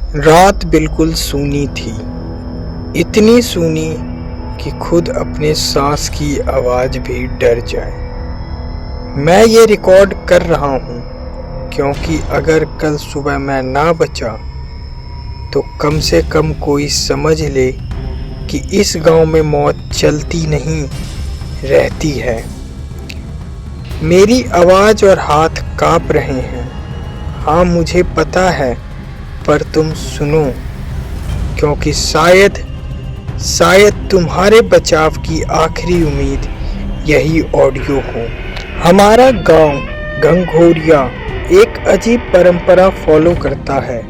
रात बिल्कुल सूनी थी, इतनी सूनी कि खुद अपने सांस की आवाज भी डर जाए। मैं ये रिकॉर्ड कर रहा हूँ क्योंकि अगर कल सुबह मैं ना बचा तो कम से कम कोई समझ ले कि इस गांव में मौत चलती नहीं, रहती है। मेरी आवाज और हाथ कांप रहे हैं। हाँ, मुझे पता है, पर तुम सुनो, क्योंकि शायद तुम्हारे बचाव की आखिरी उम्मीद यही ऑडियो हो। हमारा गांव घंघोरिया एक अजीब परंपरा फॉलो करता है।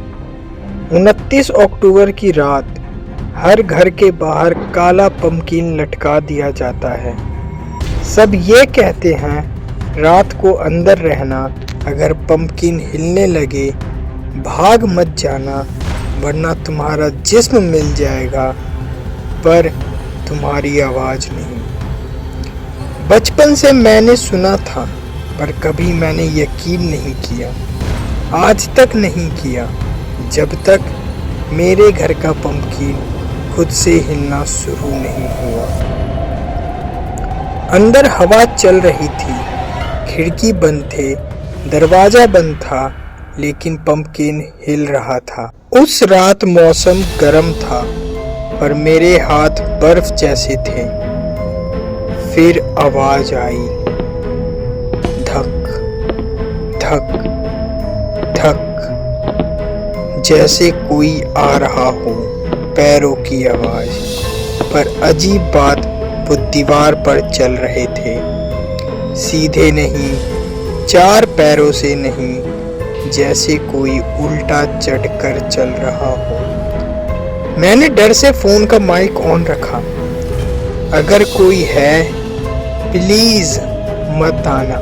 29 अक्टूबर की रात हर घर के बाहर काला पंपकिन लटका दिया जाता है। सब ये कहते हैं, रात को अंदर रहना, अगर पंपकिन हिलने लगे भाग मत जाना, वरना तुम्हारा जिस्म मिल जाएगा पर तुम्हारी आवाज नहीं। बचपन से मैंने सुना था, पर कभी मैंने यकीन नहीं किया, आज तक नहीं किया, जब तक मेरे घर का पंपकिन खुद से हिलना शुरू नहीं हुआ। अंदर हवा चल रही थी, खिड़की बंद थे, दरवाजा बंद था, लेकिन पंपकिन हिल रहा था। उस रात मौसम गर्म था, पर मेरे हाथ बर्फ जैसे थे। फिर आवाज आई, धक धक धक, जैसे कोई आ रहा हो, पैरों की आवाज। पर अजीब बात, वो दीवार पर चल रहे थे, सीधे नहीं, 4 पैरों से नहीं, जैसे कोई उल्टा चढ़कर चल रहा हो। मैंने डर से फोन का माइक ऑन रखा। अगर कोई है, प्लीज मत आना।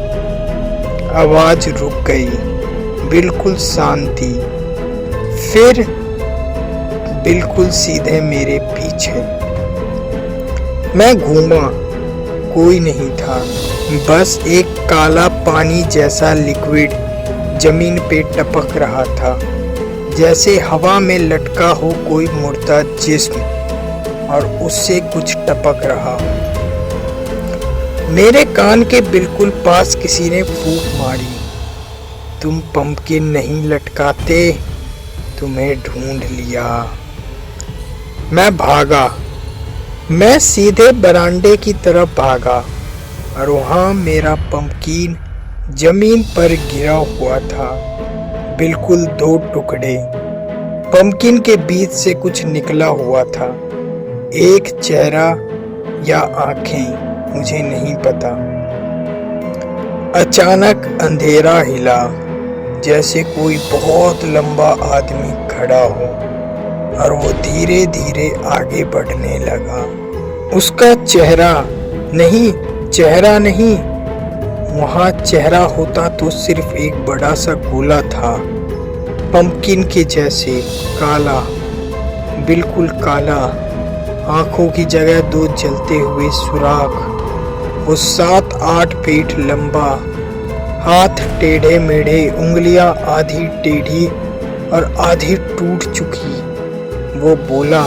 आवाज रुक गई, बिल्कुल शांति। फिर बिल्कुल सीधे मेरे पीछे। मैं घूमा, कोई नहीं था, बस एक काला पानी जैसा लिक्विड जमीन पे टपक रहा था, जैसे हवा में लटका हो कोई मुर्दा जिस्म और उससे कुछ टपक रहा हो। मेरे कान के बिल्कुल पास किसी ने फूंक मारी, तुम पंपकिन नहीं लटकाते, तुम्हें ढूंढ लिया। मैं भागा, मैं सीधे बरामदे की तरफ भागा और वहां मेरा पंपकिन जमीन पर गिरा हुआ था, बिल्कुल 2 टुकड़े। पंपकिन के बीच से कुछ निकला हुआ था, एक चेहरा या आंखें, मुझे नहीं पता। अचानक अंधेरा हिला, जैसे कोई बहुत लंबा आदमी खड़ा हो, और वो धीरे धीरे आगे बढ़ने लगा। उसका चेहरा नहीं, वहाँ चेहरा होता तो सिर्फ एक बड़ा सा गोला था, पंपकिन के जैसे, काला, बिल्कुल काला। आंखों की जगह 2 जलते हुए सुराख। वो 7-8 फीट लंबा, हाथ टेढ़े मेढ़े, उंगलियां आधी टेढ़ी और आधी टूट चुकी। वो बोला,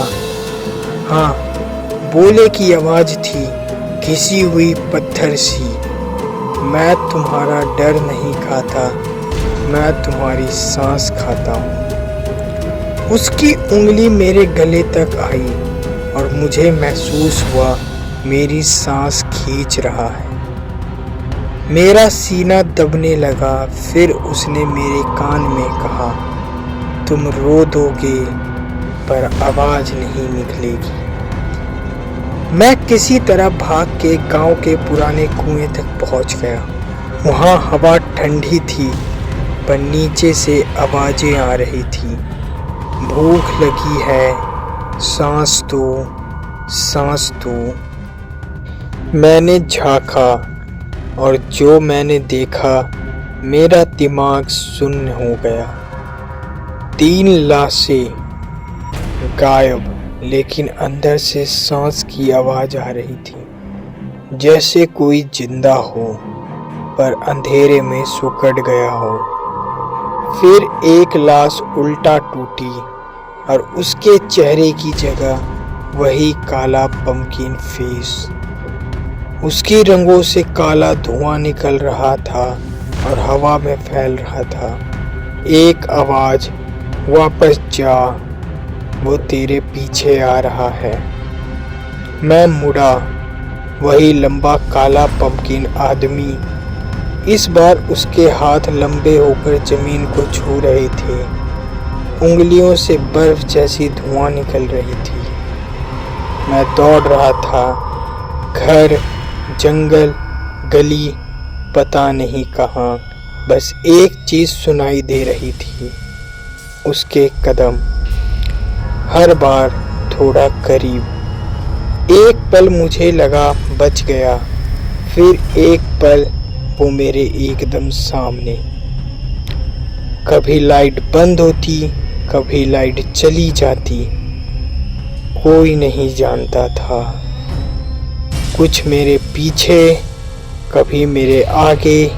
हाँ, बोले की आवाज थी, घिसी हुई पत्थर सी, मैं तुम्हारा डर नहीं खाता, मैं तुम्हारी सांस खाता हूँ। उसकी उंगली मेरे गले तक आई और मुझे महसूस हुआ मेरी सांस खींच रहा है। मेरा सीना दबने लगा। फिर उसने मेरे कान में कहा, तुम रो दोगे पर आवाज नहीं निकलेगी। मैं किसी तरह भाग के गांव के पुराने कुएं तक पहुंच गया। वहां हवा ठंडी थी, पर नीचे से आवाजें आ रही थी, भूख लगी है, सांस दो। मैंने झांका और जो मैंने देखा, मेरा दिमाग सुन्न हो गया। 3 लाशें गायब, लेकिन अंदर से सांस की आवाज आ रही थी, जैसे कोई जिंदा हो पर अंधेरे में सिकुड़ गया हो। फिर एक लाश उल्टा टूटी, और उसके चेहरे की जगह वही काला पंपकिन फेस। उसकी रंगों से काला धुआं निकल रहा था और हवा में फैल रहा था। एक आवाज, वापस जा, वो तेरे पीछे आ रहा है। मैं मुड़ा, वही लंबा काला पंपकिन आदमी। इस बार उसके हाथ लंबे होकर जमीन को छू रहे थे। उंगलियों से बर्फ जैसी धुआं निकल रही थी। मैं दौड़ रहा था, घर, जंगल, गली, पता नहीं कहाँ। बस एक चीज़ सुनाई दे रही थी, उसके कदम, हर बार थोड़ा करीब। एक पल मुझे लगा बच गया, फिर एक पल वो मेरे एकदम सामने। कभी लाइट बंद होती, कभी लाइट चली जाती, कोई नहीं जानता था। कुछ मेरे पीछे, कभी मेरे आगे,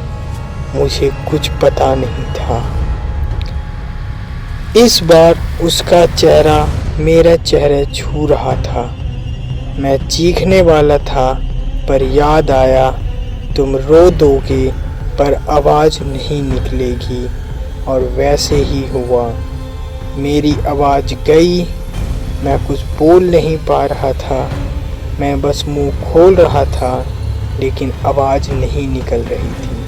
मुझे कुछ पता नहीं था। इस बार उसका चेहरा मेरा चेहरा छू रहा था। मैं चीखने वाला था, पर याद आया तुम रो दोगे पर आवाज़ नहीं निकलेगी, और वैसे ही हुआ। मेरी आवाज़ गई। मैं कुछ बोल नहीं पा रहा था। मैं बस मुंह खोल रहा था, लेकिन आवाज़ नहीं निकल रही थी।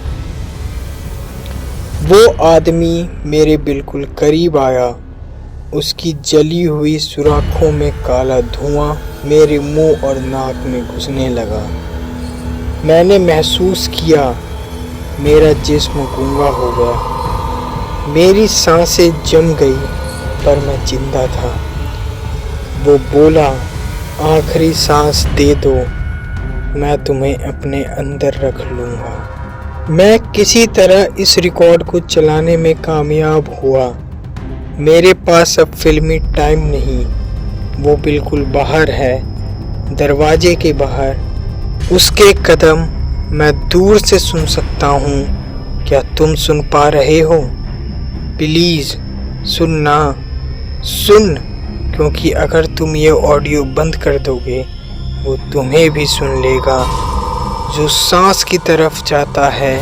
वो आदमी मेरे बिल्कुल करीब आया। उसकी जली हुई सुराखों में काला धुआं मेरे मुंह और नाक में घुसने लगा। मैंने महसूस किया मेरा जिस्म गूंगा हो गया। मेरी सांसें जम गई, पर मैं जिंदा था। वो बोला, आखिरी सांस दे दो, मैं तुम्हें अपने अंदर रख लूँगा। मैं किसी तरह इस रिकॉर्ड को चलाने में कामयाब हुआ। मेरे पास अब फिल्मी टाइम नहीं, वो बिल्कुल बाहर है, दरवाजे के बाहर। उसके कदम मैं दूर से सुन सकता हूँ। क्या तुम सुन पा रहे हो? प्लीज़ सुनना, सुन, क्योंकि अगर तुम ये ऑडियो बंद कर दोगे, वो तुम्हें भी सुन लेगा। जो सांस की तरफ जाता है,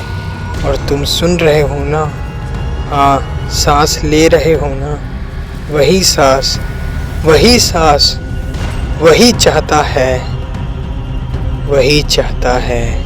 और तुम सुन रहे हो ना? हाँ, सांस ले रहे हो ना? वही सांस, वही सांस, वही चाहता है, वही चाहता है।